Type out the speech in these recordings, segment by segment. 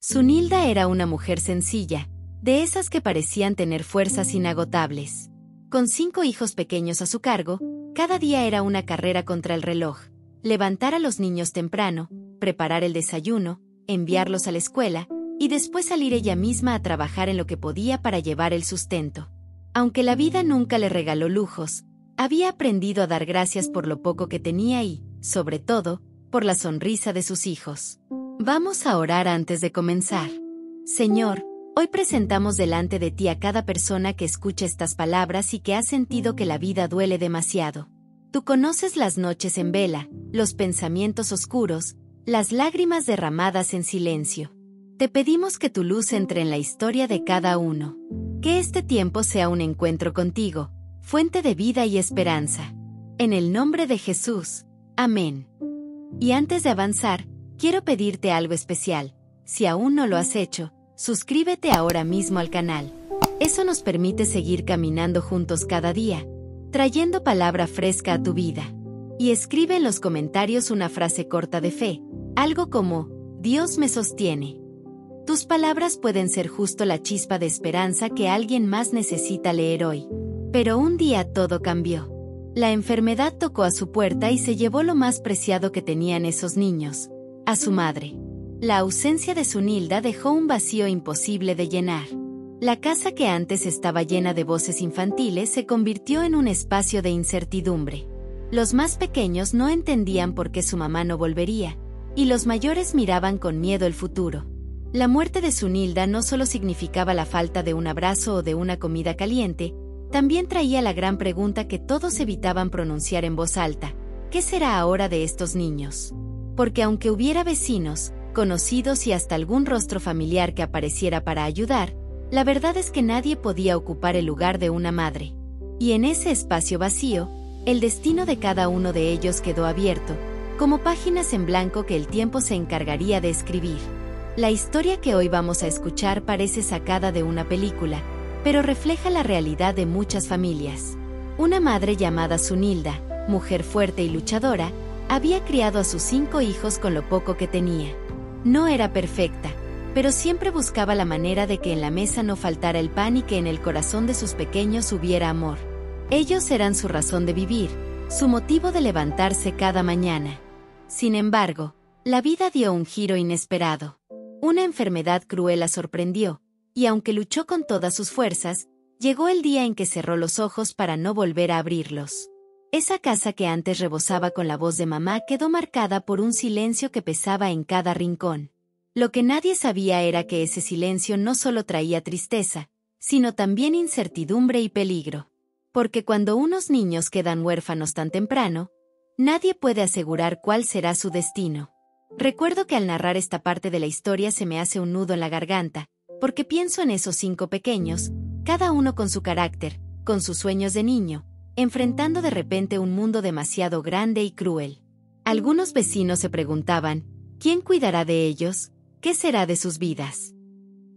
Zunilda era una mujer sencilla, de esas que parecían tener fuerzas inagotables. Con 5 hijos pequeños a su cargo, cada día era una carrera contra el reloj. Levantar a los niños temprano, preparar el desayuno, enviarlos a la escuela, y después salir ella misma a trabajar en lo que podía para llevar el sustento. Aunque la vida nunca le regaló lujos, había aprendido a dar gracias por lo poco que tenía y, sobre todo, por la sonrisa de sus hijos. Vamos a orar antes de comenzar. Señor, hoy presentamos delante de ti a cada persona que escucha estas palabras y que ha sentido que la vida duele demasiado. Tú conoces las noches en vela, los pensamientos oscuros, las lágrimas derramadas en silencio. Te pedimos que tu luz entre en la historia de cada uno. Que este tiempo sea un encuentro contigo, fuente de vida y esperanza. En el nombre de Jesús. Amén. Y antes de avanzar, quiero pedirte algo especial. Si aún no lo has hecho, suscríbete ahora mismo al canal. Eso nos permite seguir caminando juntos cada día, trayendo palabra fresca a tu vida. Y escribe en los comentarios una frase corta de fe, algo como, Dios me sostiene. Tus palabras pueden ser justo la chispa de esperanza que alguien más necesita leer hoy. Pero un día todo cambió. La enfermedad tocó a su puerta y se llevó lo más preciado que tenían esos niños, a su madre. La ausencia de Zunilda dejó un vacío imposible de llenar. La casa que antes estaba llena de voces infantiles se convirtió en un espacio de incertidumbre. Los más pequeños no entendían por qué su mamá no volvería, y los mayores miraban con miedo el futuro. La muerte de Zunilda no solo significaba la falta de un abrazo o de una comida caliente, también traía la gran pregunta que todos evitaban pronunciar en voz alta: ¿qué será ahora de estos niños? Porque aunque hubiera vecinos, conocidos y hasta algún rostro familiar que apareciera para ayudar, la verdad es que nadie podía ocupar el lugar de una madre. Y en ese espacio vacío, el destino de cada uno de ellos quedó abierto, como páginas en blanco que el tiempo se encargaría de escribir. La historia que hoy vamos a escuchar parece sacada de una película, pero refleja la realidad de muchas familias. Una madre llamada Zunilda, mujer fuerte y luchadora, había criado a sus 5 hijos con lo poco que tenía. No era perfecta, pero siempre buscaba la manera de que en la mesa no faltara el pan y que en el corazón de sus pequeños hubiera amor. Ellos eran su razón de vivir, su motivo de levantarse cada mañana. Sin embargo, la vida dio un giro inesperado. Una enfermedad cruel la sorprendió, y aunque luchó con todas sus fuerzas, llegó el día en que cerró los ojos para no volver a abrirlos. Esa casa que antes rebosaba con la voz de mamá quedó marcada por un silencio que pesaba en cada rincón. Lo que nadie sabía era que ese silencio no solo traía tristeza, sino también incertidumbre y peligro. Porque cuando unos niños quedan huérfanos tan temprano, nadie puede asegurar cuál será su destino. Recuerdo que al narrar esta parte de la historia se me hace un nudo en la garganta, porque pienso en esos 5 pequeños, cada uno con su carácter, con sus sueños de niño, enfrentando de repente un mundo demasiado grande y cruel. Algunos vecinos se preguntaban, ¿quién cuidará de ellos? ¿Qué será de sus vidas?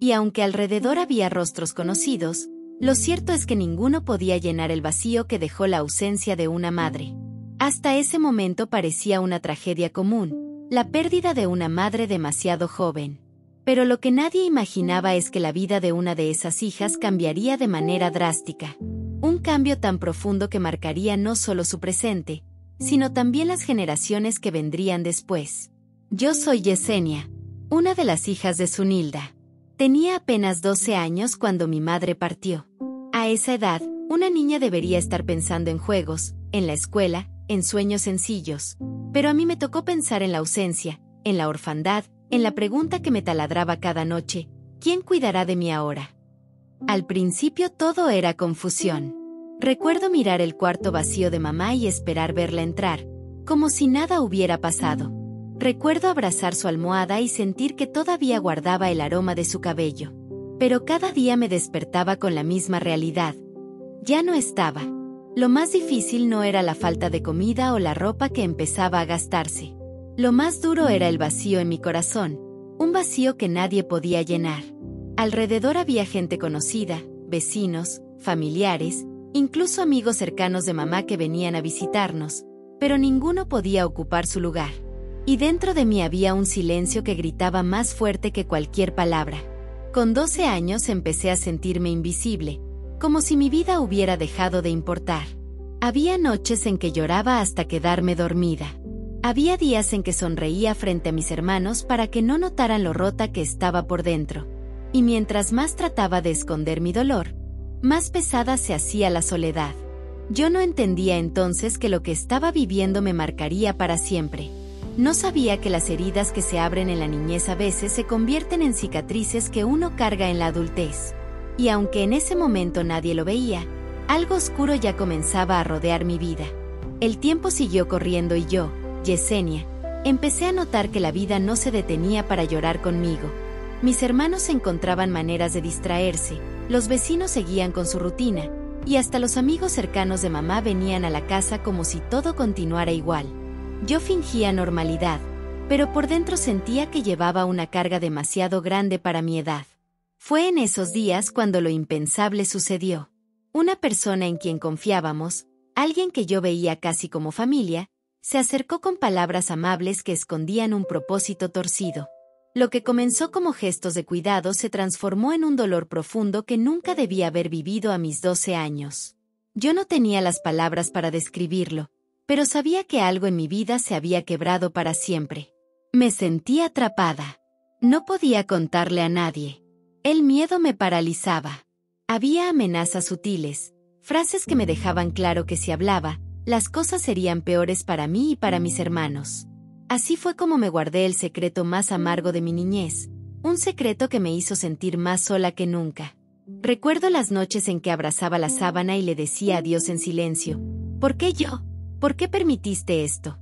Y aunque alrededor había rostros conocidos, lo cierto es que ninguno podía llenar el vacío que dejó la ausencia de una madre. Hasta ese momento parecía una tragedia común, la pérdida de una madre demasiado joven. Pero lo que nadie imaginaba es que la vida de una de esas hijas cambiaría de manera drástica. Un cambio tan profundo que marcaría no solo su presente, sino también las generaciones que vendrían después. Yo soy Yesenia, una de las hijas de Zunilda. Tenía apenas 12 años cuando mi madre partió. A esa edad, una niña debería estar pensando en juegos, en la escuela, en sueños sencillos. Pero a mí me tocó pensar en la ausencia, en la orfandad, en la pregunta que me taladraba cada noche: ¿quién cuidará de mí ahora? Al principio todo era confusión. Recuerdo mirar el cuarto vacío de mamá y esperar verla entrar, como si nada hubiera pasado. Recuerdo abrazar su almohada y sentir que todavía guardaba el aroma de su cabello. Pero cada día me despertaba con la misma realidad. Ya no estaba. Lo más difícil no era la falta de comida o la ropa que empezaba a gastarse. Lo más duro era el vacío en mi corazón, un vacío que nadie podía llenar. Alrededor había gente conocida, vecinos, familiares, incluso amigos cercanos de mamá que venían a visitarnos, pero ninguno podía ocupar su lugar. Y dentro de mí había un silencio que gritaba más fuerte que cualquier palabra. Con 12 años empecé a sentirme invisible, como si mi vida hubiera dejado de importar. Había noches en que lloraba hasta quedarme dormida. Había días en que sonreía frente a mis hermanos para que no notaran lo rota que estaba por dentro. Y mientras más trataba de esconder mi dolor, más pesada se hacía la soledad. Yo no entendía entonces que lo que estaba viviendo me marcaría para siempre. No sabía que las heridas que se abren en la niñez a veces se convierten en cicatrices que uno carga en la adultez. Y aunque en ese momento nadie lo veía, algo oscuro ya comenzaba a rodear mi vida. El tiempo siguió corriendo y yo, Yesenia, empecé a notar que la vida no se detenía para llorar conmigo. Mis hermanos encontraban maneras de distraerse, los vecinos seguían con su rutina, y hasta los amigos cercanos de mamá venían a la casa como si todo continuara igual. Yo fingía normalidad, pero por dentro sentía que llevaba una carga demasiado grande para mi edad. Fue en esos días cuando lo impensable sucedió. Una persona en quien confiábamos, alguien que yo veía casi como familia, se acercó con palabras amables que escondían un propósito torcido. Lo que comenzó como gestos de cuidado se transformó en un dolor profundo que nunca debía haber vivido a mis 12 años. Yo no tenía las palabras para describirlo, pero sabía que algo en mi vida se había quebrado para siempre. Me sentía atrapada. No podía contarle a nadie. El miedo me paralizaba. Había amenazas sutiles, frases que me dejaban claro que si hablaba, las cosas serían peores para mí y para mis hermanos. Así fue como me guardé el secreto más amargo de mi niñez, un secreto que me hizo sentir más sola que nunca. Recuerdo las noches en que abrazaba la sábana y le decía adiós en silencio. ¿Por qué yo? ¿Por qué permitiste esto?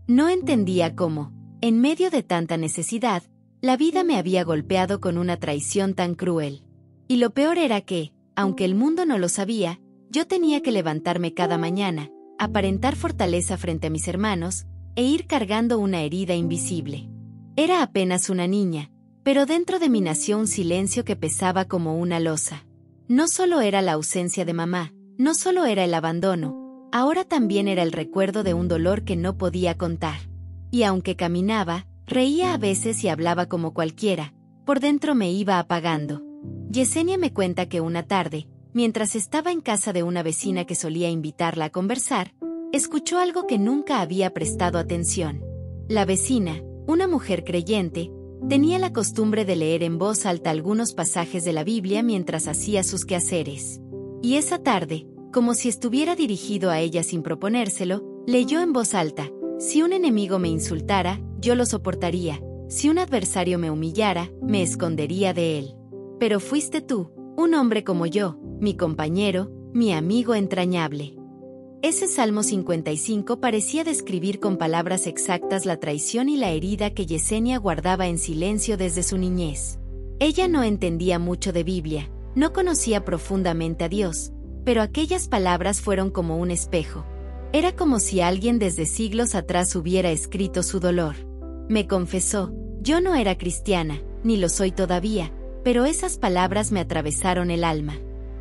No entendía cómo, en medio de tanta necesidad, la vida me había golpeado con una traición tan cruel. Y lo peor era que, aunque el mundo no lo sabía, yo tenía que levantarme cada mañana, aparentar fortaleza frente a mis hermanos, e ir cargando una herida invisible. Era apenas una niña, pero dentro de mí nació un silencio que pesaba como una losa. No solo era la ausencia de mamá, no solo era el abandono, ahora también era el recuerdo de un dolor que no podía contar. Y aunque caminaba, reía a veces y hablaba como cualquiera, por dentro me iba apagando. Yesenia me cuenta que una tarde, mientras estaba en casa de una vecina que solía invitarla a conversar, escuchó algo que nunca había prestado atención. La vecina, una mujer creyente, tenía la costumbre de leer en voz alta algunos pasajes de la Biblia mientras hacía sus quehaceres. Y esa tarde, como si estuviera dirigido a ella sin proponérselo, leyó en voz alta: si un enemigo me insultara, yo lo soportaría; si un adversario me humillara, me escondería de él. Pero fuiste tú, un hombre como yo, mi compañero, mi amigo entrañable. Ese Salmo 55 parecía describir con palabras exactas la traición y la herida que Yesenia guardaba en silencio desde su niñez. Ella no entendía mucho de Biblia, no conocía profundamente a Dios, pero aquellas palabras fueron como un espejo. Era como si alguien desde siglos atrás hubiera escrito su dolor. Me confesó: yo no era cristiana, ni lo soy todavía, pero esas palabras me atravesaron el alma.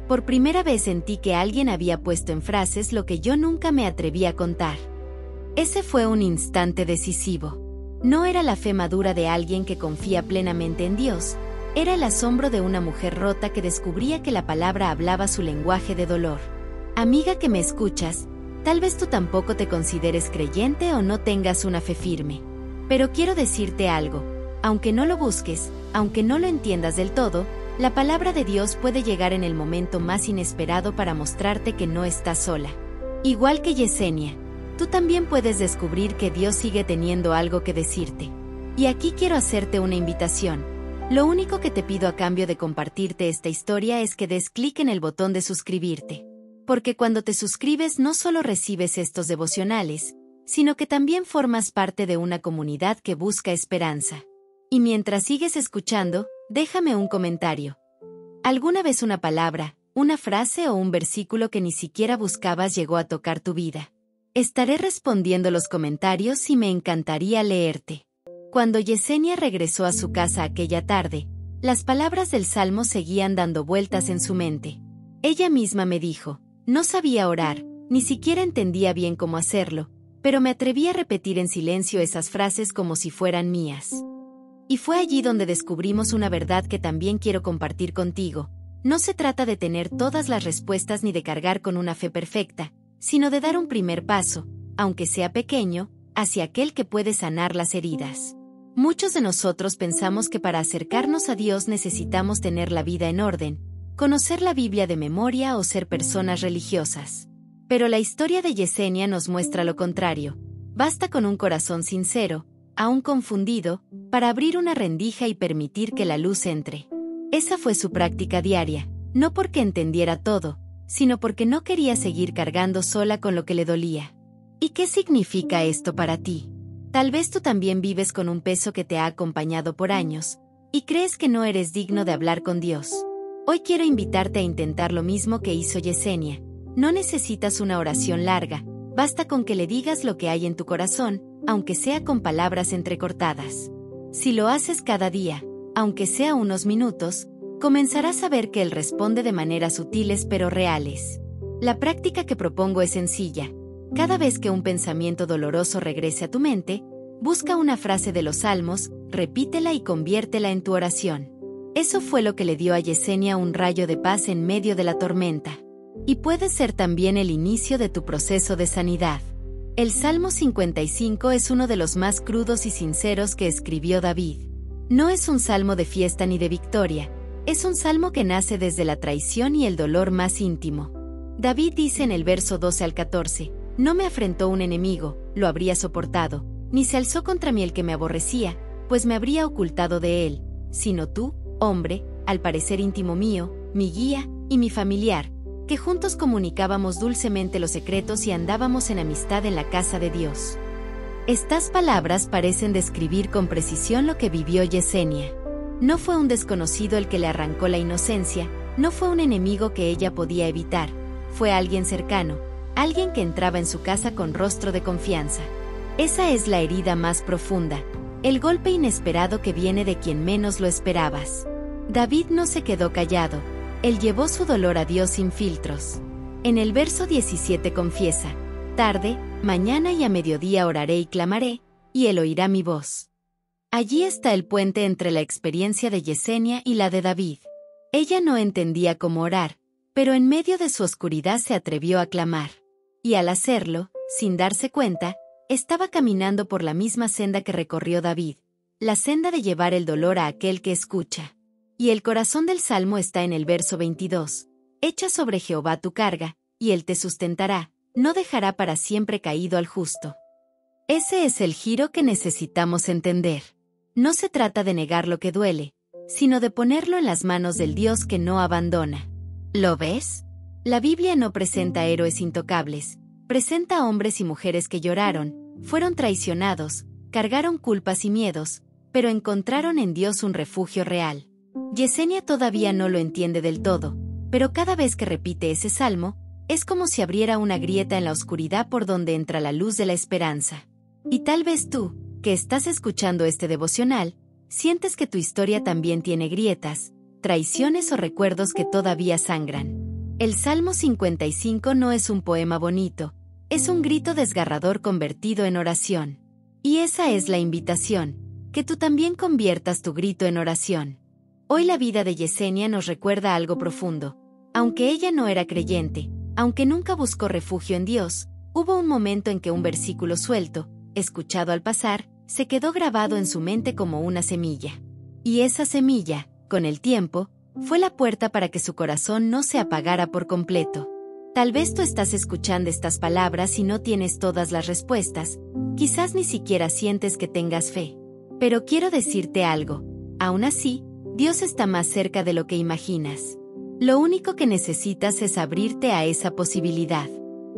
Por primera vez sentí que alguien había puesto en frases lo que yo nunca me atreví a contar. Ese fue un instante decisivo. No era la fe madura de alguien que confía plenamente en Dios, era el asombro de una mujer rota que descubría que la palabra hablaba su lenguaje de dolor. Amiga que me escuchas, tal vez tú tampoco te consideres creyente o no tengas una fe firme. Pero quiero decirte algo: aunque no lo busques, aunque no lo entiendas del todo, la palabra de Dios puede llegar en el momento más inesperado para mostrarte que no estás sola. Igual que Yesenia, tú también puedes descubrir que Dios sigue teniendo algo que decirte. Y aquí quiero hacerte una invitación. Lo único que te pido a cambio de compartirte esta historia es que des clic en el botón de suscribirte. Porque cuando te suscribes no solo recibes estos devocionales, sino que también formas parte de una comunidad que busca esperanza. Y mientras sigues escuchando, déjame un comentario. ¿Alguna vez una palabra, una frase o un versículo que ni siquiera buscabas llegó a tocar tu vida? Estaré respondiendo los comentarios y me encantaría leerte. Cuando Yesenia regresó a su casa aquella tarde, las palabras del Salmo seguían dando vueltas en su mente. Ella misma me dijo: no sabía orar, ni siquiera entendía bien cómo hacerlo, pero me atreví a repetir en silencio esas frases como si fueran mías. Y fue allí donde descubrimos una verdad que también quiero compartir contigo. No se trata de tener todas las respuestas ni de cargar con una fe perfecta, sino de dar un primer paso, aunque sea pequeño, hacia aquel que puede sanar las heridas. Muchos de nosotros pensamos que para acercarnos a Dios necesitamos tener la vida en orden, conocer la Biblia de memoria o ser personas religiosas. Pero la historia de Yesenia nos muestra lo contrario. Basta con un corazón sincero, aún confundido, para abrir una rendija y permitir que la luz entre. Esa fue su práctica diaria, no porque entendiera todo, sino porque no quería seguir cargando sola con lo que le dolía. ¿Y qué significa esto para ti? Tal vez tú también vives con un peso que te ha acompañado por años, y crees que no eres digno de hablar con Dios. Hoy quiero invitarte a intentar lo mismo que hizo Yesenia. No necesitas una oración larga, basta con que le digas lo que hay en tu corazón, aunque sea con palabras entrecortadas. Si lo haces cada día, aunque sea unos minutos, comenzarás a ver que Él responde de maneras sutiles pero reales. La práctica que propongo es sencilla. Cada vez que un pensamiento doloroso regrese a tu mente, busca una frase de los Salmos, repítela y conviértela en tu oración. Eso fue lo que le dio a Yesenia un rayo de paz en medio de la tormenta. Y puede ser también el inicio de tu proceso de sanidad. El Salmo 55 es uno de los más crudos y sinceros que escribió David. No es un salmo de fiesta ni de victoria, es un salmo que nace desde la traición y el dolor más íntimo. David dice en el verso 12 al 14, «No me afrentó un enemigo, lo habría soportado, ni se alzó contra mí el que me aborrecía, pues me habría ocultado de él, sino tú, hombre, al parecer íntimo mío, mi guía y mi familiar, que juntos comunicábamos dulcemente los secretos y andábamos en amistad en la casa de Dios». Estas palabras parecen describir con precisión lo que vivió Yesenia. No fue un desconocido el que le arrancó la inocencia, no fue un enemigo que ella podía evitar, fue alguien cercano, alguien que entraba en su casa con rostro de confianza. Esa es la herida más profunda, el golpe inesperado que viene de quien menos lo esperabas. David no se quedó callado, él llevó su dolor a Dios sin filtros. En el verso 17 confiesa, «Tarde, mañana y a mediodía oraré y clamaré, y Él oirá mi voz». Allí está el puente entre la experiencia de Yesenia y la de David. Ella no entendía cómo orar, pero en medio de su oscuridad se atrevió a clamar. Y al hacerlo, sin darse cuenta, estaba caminando por la misma senda que recorrió David, la senda de llevar el dolor a aquel que escucha. Y el corazón del Salmo está en el verso 22. «Echa sobre Jehová tu carga, y Él te sustentará, no dejará para siempre caído al justo». Ese es el giro que necesitamos entender. No se trata de negar lo que duele, sino de ponerlo en las manos del Dios que no abandona. ¿Lo ves? La Biblia no presenta héroes intocables, presenta hombres y mujeres que lloraron, fueron traicionados, cargaron culpas y miedos, pero encontraron en Dios un refugio real. Yesenia todavía no lo entiende del todo, pero cada vez que repite ese salmo, es como si abriera una grieta en la oscuridad por donde entra la luz de la esperanza. Y tal vez tú, que estás escuchando este devocional, sientes que tu historia también tiene grietas, traiciones o recuerdos que todavía sangran. El Salmo 55 no es un poema bonito, es un grito desgarrador convertido en oración. Y esa es la invitación, que tú también conviertas tu grito en oración. Hoy la vida de Yesenia nos recuerda algo profundo. Aunque ella no era creyente, aunque nunca buscó refugio en Dios, hubo un momento en que un versículo suelto, escuchado al pasar, se quedó grabado en su mente como una semilla. Y esa semilla, con el tiempo, fue la puerta para que su corazón no se apagara por completo. Tal vez tú estás escuchando estas palabras y no tienes todas las respuestas, quizás ni siquiera sientes que tengas fe. Pero quiero decirte algo, aún así, Dios está más cerca de lo que imaginas. Lo único que necesitas es abrirte a esa posibilidad.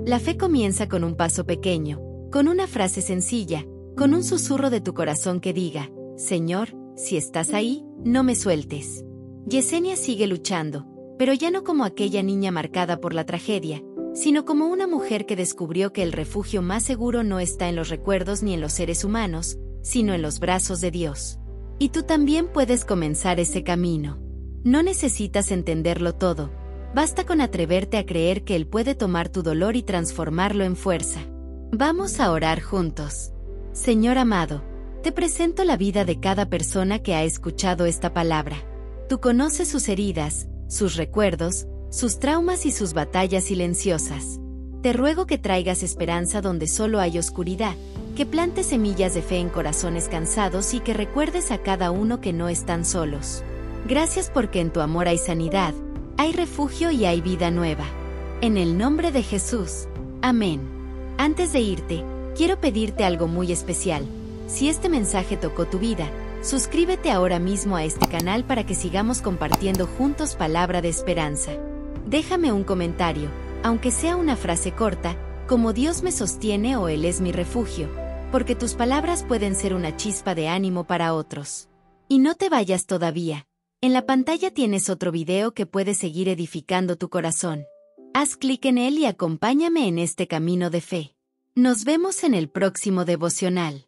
La fe comienza con un paso pequeño, con una frase sencilla, con un susurro de tu corazón que diga, «Señor, si estás ahí, no me sueltes». Yesenia sigue luchando, pero ya no como aquella niña marcada por la tragedia, sino como una mujer que descubrió que el refugio más seguro no está en los recuerdos ni en los seres humanos, sino en los brazos de Dios. Y tú también puedes comenzar ese camino. No necesitas entenderlo todo, basta con atreverte a creer que Él puede tomar tu dolor y transformarlo en fuerza. Vamos a orar juntos. Señor amado, te presento la vida de cada persona que ha escuchado esta palabra. Tú conoces sus heridas, sus recuerdos, sus traumas y sus batallas silenciosas. Te ruego que traigas esperanza donde solo hay oscuridad, que plantes semillas de fe en corazones cansados y que recuerdes a cada uno que no están solos. Gracias porque en tu amor hay sanidad, hay refugio y hay vida nueva. En el nombre de Jesús. Amén. Antes de irte, quiero pedirte algo muy especial. Si este mensaje tocó tu vida, suscríbete ahora mismo a este canal para que sigamos compartiendo juntos palabra de esperanza. Déjame un comentario, aunque sea una frase corta, como Dios me sostiene o Él es mi refugio, porque tus palabras pueden ser una chispa de ánimo para otros. Y no te vayas todavía. En la pantalla tienes otro video que puede seguir edificando tu corazón. Haz clic en él y acompáñame en este camino de fe. Nos vemos en el próximo devocional.